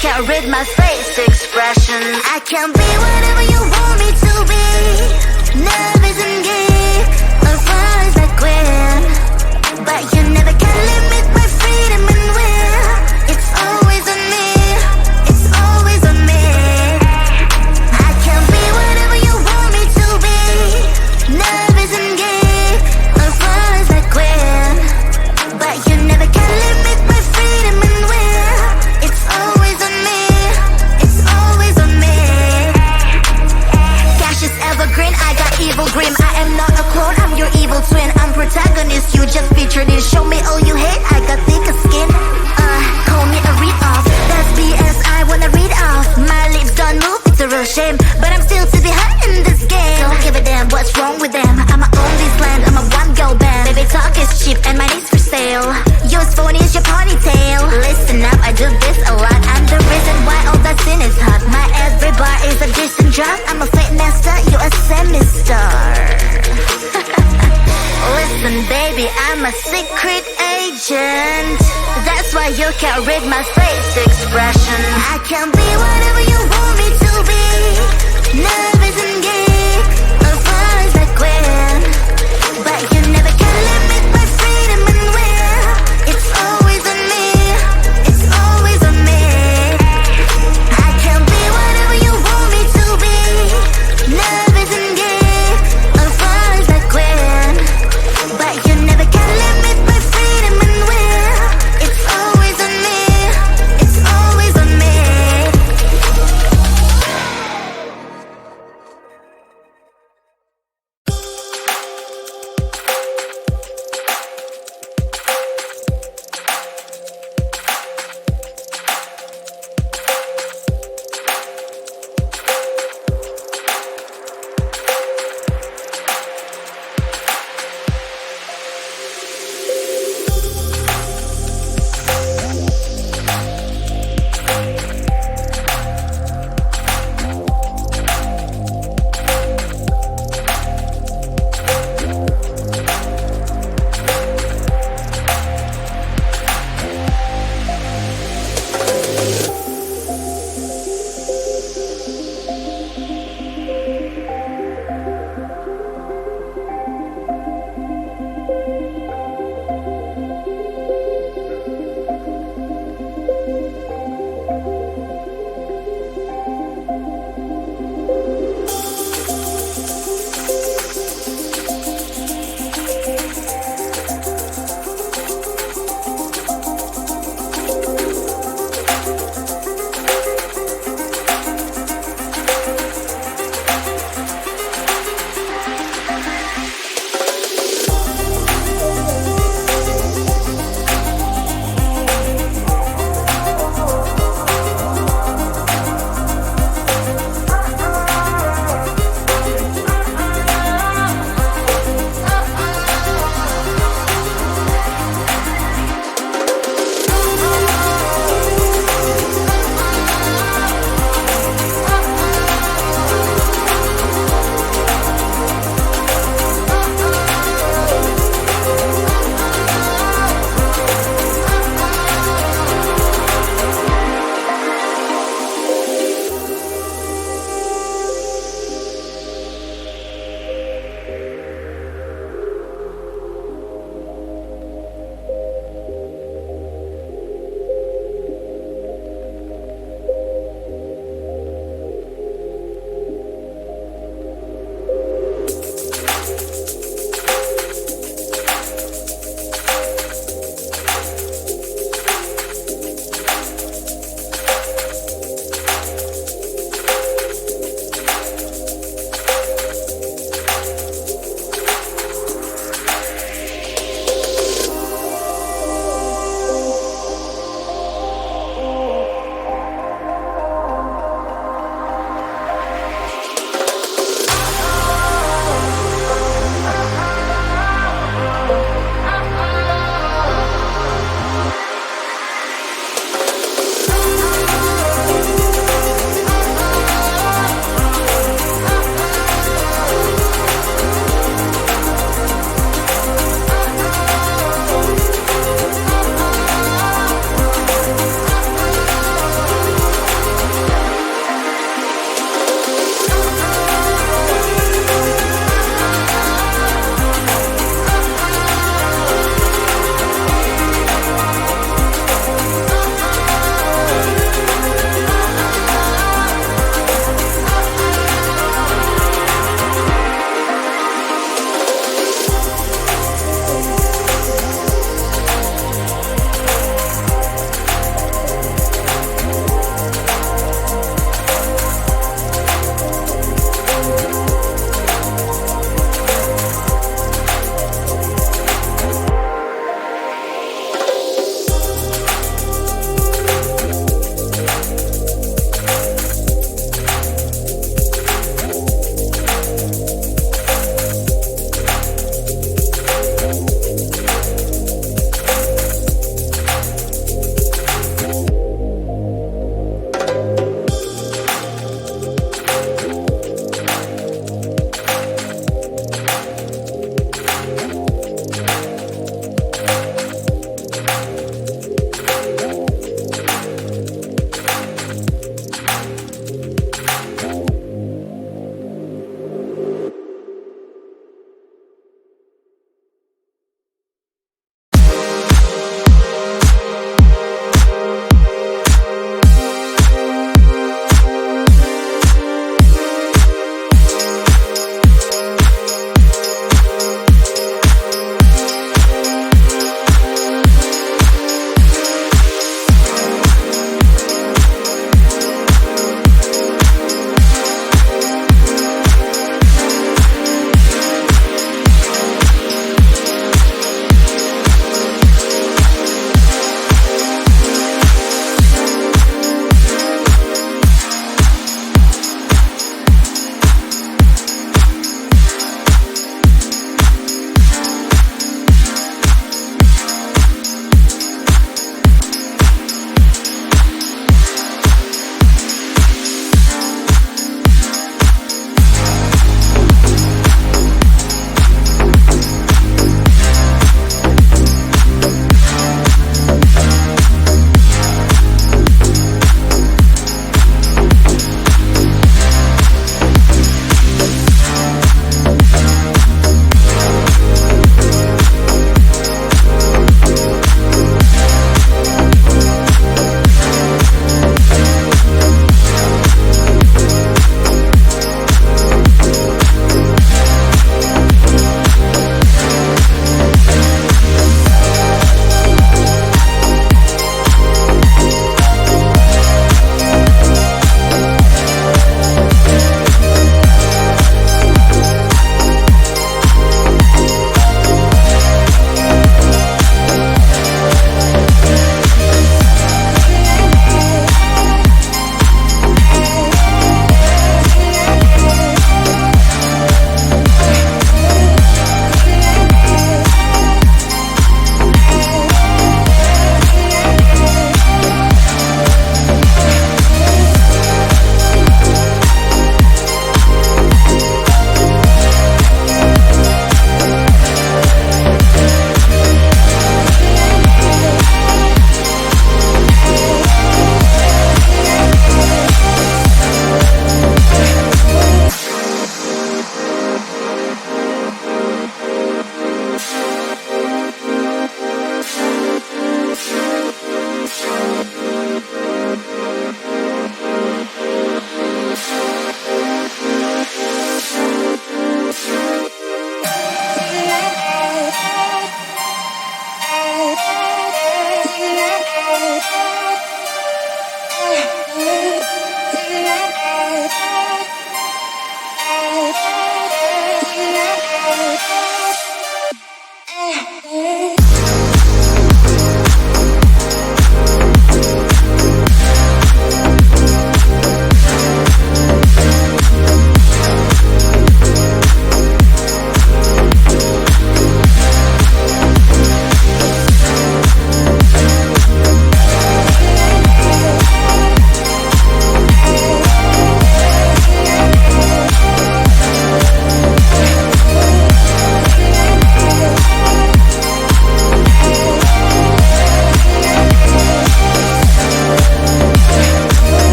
can't read my face expression. I can be whatever you want me to be. Love isn't gay, or far as I quit, but you never can limit my freedom and will. It's always on me, it's always on me. I can be whatever you want me to be. Love isn't gay, or far as I quit, but you never can limit my freedom and will. It's always on me, it's always on me. Cash is evergreen, I got evil grim. I am not a clone, I'm your evil twin. I'm protagonist, you just featured in. Show me all you hate, I got thicker skin. Call me a read-off, that's BS, I wanna read off. My lips don't move, it's a real shame, but I'm still to be hot in this game. Don't give a damn what's wrong with them, I'ma own this land, I'm a one-girl band. Baby talk is cheap and my name's for sale. Yours phone is your ponytail. Listen up, I do this a lot, I'm the reason why all that sin is hot. My every bar is a decent drop, I'm a fate master, you a semi-star. Listen baby, I'm a secret agent, that's why you can't read my face expression. I can be